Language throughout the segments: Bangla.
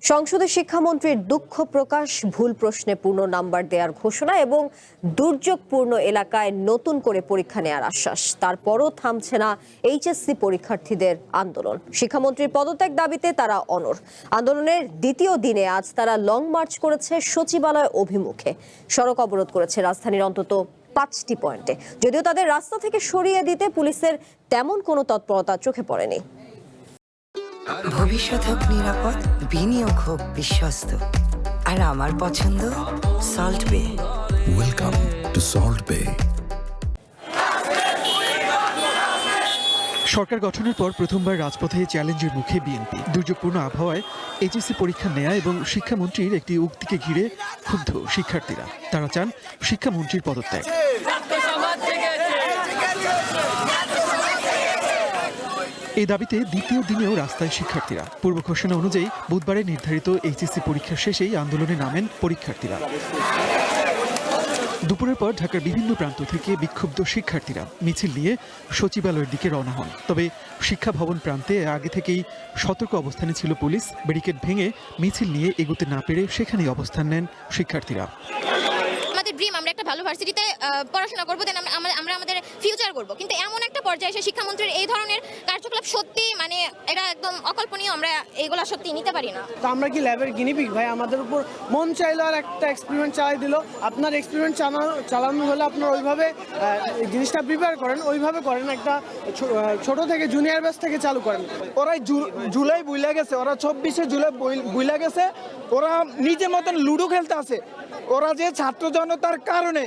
সংসদে শিক্ষামন্ত্রীর দুঃখ প্রকাশ, ভুল প্রশ্নে পূর্ণ নাম্বার দেওয়ার ঘোষণা এবং দুর্যোগপূর্ণ এলাকায় নতুন করে পরীক্ষা নেওয়ার আশ্বাস। তারপরও থামছে না এইচএসসি পরীক্ষার্থীদের আন্দোলন। শিক্ষামন্ত্রীর পদত্যাগ দাবিতে তারা অনড়। আন্দোলনের দ্বিতীয় দিনে আজ তারা লং মার্চ করেছে সচিবালয় অভিমুখে। সড়ক অবরোধ করেছে রাজধানীর অন্তত 5টি পয়েন্টে। যদিও তাদের রাস্তা থেকে সরিয়ে দিতে পুলিশের তেমন কোনো তৎপরতা চোখে পড়েনি। ভবিষ্যৎ হোক নিরাপদ, বিনিয়োগ হোক বিশ্বস্ত, আর আমার পছন্দ সল্ট বে। ওয়েলকাম টু সল্ট বে। সরকার গঠনের পর প্রথমবার রাজপথে চ্যালেঞ্জের মুখে বিএনপি। দুর্যোগপূর্ণ আবহাওয়ায় এইচএসসি পরীক্ষা নেয়া এবং শিক্ষামন্ত্রীর একটি উক্তিকে ঘিরে ক্ষুব্ধ শিক্ষার্থীরা। তারা চান শিক্ষামন্ত্রীর পদত্যাগ। এই দাবিতে দ্বিতীয় দিনেও রাস্তায় শিক্ষার্থীরা। পূর্ব ঘোষণা অনুযায়ী বুধবারে নির্ধারিত এইচএসসি পরীক্ষা শেষেই আন্দোলনে নামেন পরীক্ষার্থীরা। দুপুরের পর ঢাকার বিভিন্ন প্রান্ত থেকে বিক্ষুব্ধ শিক্ষার্থীরা মিছিল নিয়ে সচিবালয়ের দিকে রওনা হন। তবে শিক্ষা ভবন প্রান্তে আগে থেকেই সতর্ক অবস্থানে ছিল পুলিশ। ব্যারিকেড ভেঙে মিছিল নিয়ে এগোতে না পেরে সেখানেই অবস্থান নেন শিক্ষার্থীরা। ড্রিম আমরা একটা ভালো ভার্সিটিতে পড়াশোনা করবো, দেন আমরা আমাদের ফিউচার করবো, কিন্তু এমন একটা পর্যায়ে এসে শিক্ষামন্ত্রীর এই ধরনের কার্যকলাপ সত্যি এটা একদম অকল্পনীয়। আমরা এইগুলা সত্যি নিতে পারি না। তো আমরা কি ল্যাবের গিনিপিগ ভাই? আমাদের উপর মন চাইলো আর একটা এক্সপেরিমেন্ট চালাই দিল। আপনার এক্সপেরিমেন্ট চালানো হলে আপনার ওইভাবে জিনিসটা প্রিপেয়ার করেন, ওইভাবে করেন, একটা ছোট থেকে জুনিয়র ব্যাচ থেকে চালু করেন। ওরা জুলাই বুইলা গেছে, ওরা 24শে জুলাই বুইলা গেছে, ওরা নিজের মতন লুডো খেলতে আছে। ওরা যে ছাত্র জনতার কারণে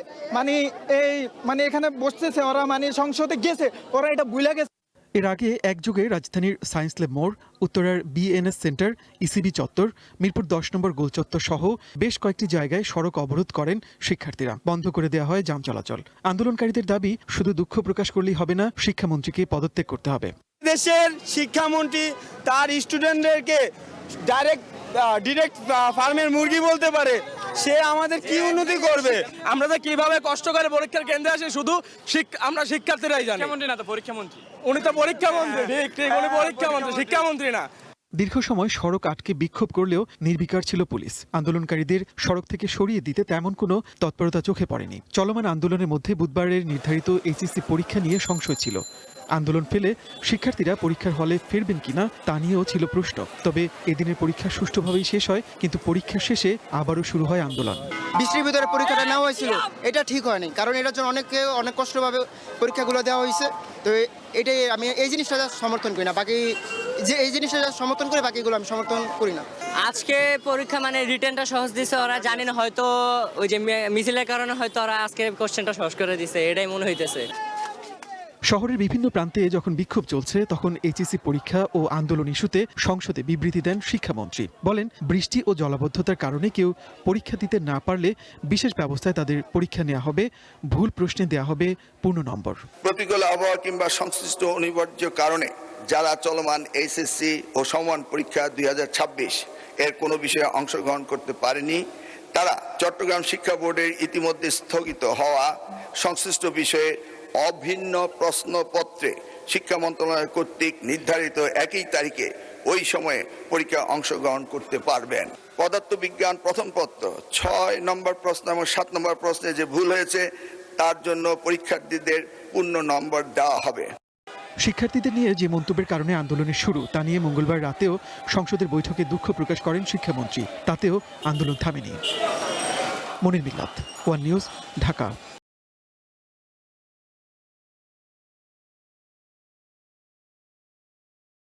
এখানে বসতেছে, ওরা সংসদে গেছে, ওরা এটা বুইলা গেছে। এর আগে একযোগে রাজধানীর সায়েন্স ল্যাব মোড়, উত্তরার বিএনএস সেন্টার, ইসিবি চত্বর, মিরপুর 10 নম্বর গোলচত্বর সহ বেশ কয়েকটি জায়গায় সড়ক অবরোধ করেন শিক্ষার্থীরা। বন্ধ করে দেওয়া হয় যান চলাচল। আন্দোলনকারীদের দাবি, শুধু দুঃখ প্রকাশ করলেই হবে না, শিক্ষামন্ত্রীকে পদত্যাগ করতে হবে। দেশের শিক্ষামন্ত্রী তার স্টুডেন্টদেরকে ডিরেক্ট ফার্মের মুরগি বলতে পারে, সে আমাদের কি উন্নতি করবে? আমরা তো কিভাবে কষ্ট করে পরীক্ষার কেন্দ্রে আসি শুধু আমরা শিক্ষার্থীরাই জানি। শিক্ষামন্ত্রী না তো পরীক্ষামন্ত্রী, উনি তো পরীক্ষামন্ত্রী। ঠিক উনি পরীক্ষামন্ত্রী, শিক্ষামন্ত্রী না। দীর্ঘ সময় সড়ক আটকে বিক্ষোভ করলেও নির্বিকার ছিল পুলিশ। আন্দোলনকারীদের সড়ক থেকে সরিয়ে দিতে তেমন কোনো তৎপরতা চোখে পড়েনি। চলমান আন্দোলনের মধ্যে বুধবারের নির্ধারিত এইচএসসি পরীক্ষা নিয়ে সংশয় ছিল। আন্দোলন ফেলে শিক্ষার্থীরা পরীক্ষার হলে ফিরবেন কিনা তা নিয়েও ছিল প্রশ্ন। তবে এদিনের পরীক্ষা সুষ্ঠুভাবেই শেষ হয়, কিন্তু পরীক্ষা শেষে আবারও শুরু হয় আন্দোলন। বৃষ্টির ভিতরে পরীক্ষাটা নেওয়া হয়েছিল, এটা ঠিক হয়নি, কারণ এটার জন্য অনেক কষ্টভাবে পরীক্ষাগুলো দেওয়া হয়েছে। তো এটাই আমি এই জিনিসটা সমর্থন করি না। বাকি যে এই জিনিসটা সমর্থন করে, বাকিগুলো আমি সমর্থন করি না। আজকে পরীক্ষা রিটেনটা সহজ দিছে, ওরা জানি না, হয়তো ওই যে মিছিলের কারণে হয়তো ওরা আজকে কোশ্চেনটা সহজ করে দিছে, এটাই মনে হইতেছে। শহরের বিভিন্ন প্রান্তে যখন বিক্ষোভ চলছে, তখন এইচএসসি পরীক্ষা ও আন্দোলন ইস্যুতে সংসদে বিবৃতি দেন শিক্ষামন্ত্রী। বলেন, বৃষ্টি ও জলাবদ্ধতার কারণে কেউ পরীক্ষা দিতে না পারলে বিশেষ ব্যবস্থায় তাদের পরীক্ষা নেওয়া হবে, ভুল প্রশ্নে দেওয়া হবে পূর্ণ নম্বর। প্রতিকূল আবহাওয়া কিংবা সংশ্লিষ্ট অনিবার্য কারণে যারা চলমান এইচএসসি ও সমমান পরীক্ষা 2026 এর কোনো বিষয়ে অংশগ্রহণ করতে পারেনি, তারা চট্টগ্রাম শিক্ষা বোর্ডের ইতিমধ্যে স্থগিত হওয়া সংশ্লিষ্ট বিষয়ে অভিন্ন প্রশ্নপত্রে শিক্ষা মন্ত্রণালয় কর্তৃক নির্ধারিত একই তারিখে ওই সময়ে পরীক্ষায় অংশগ্রহণ করতে পারবেন। পদার্থবিজ্ঞান প্রথম পত্র 6 নম্বর প্রশ্ন এবং 7 নম্বর প্রশ্নে যে ভুল হয়েছে তার জন্য পরীক্ষার্থীদের পূর্ণ নম্বর দেওয়া হবে। শিক্ষার্থীদের নিয়ে যে মন্তব্যের কারণে আন্দোলনের শুরু, তা নিয়ে মঙ্গলবার রাতেও সংসদের বৈঠকে দুঃখ প্রকাশ করেন শিক্ষামন্ত্রী। তাতেও আন্দোলন থামেনি। মনির মিল্লাত, ওয়ান নিউজ, ঢাকা।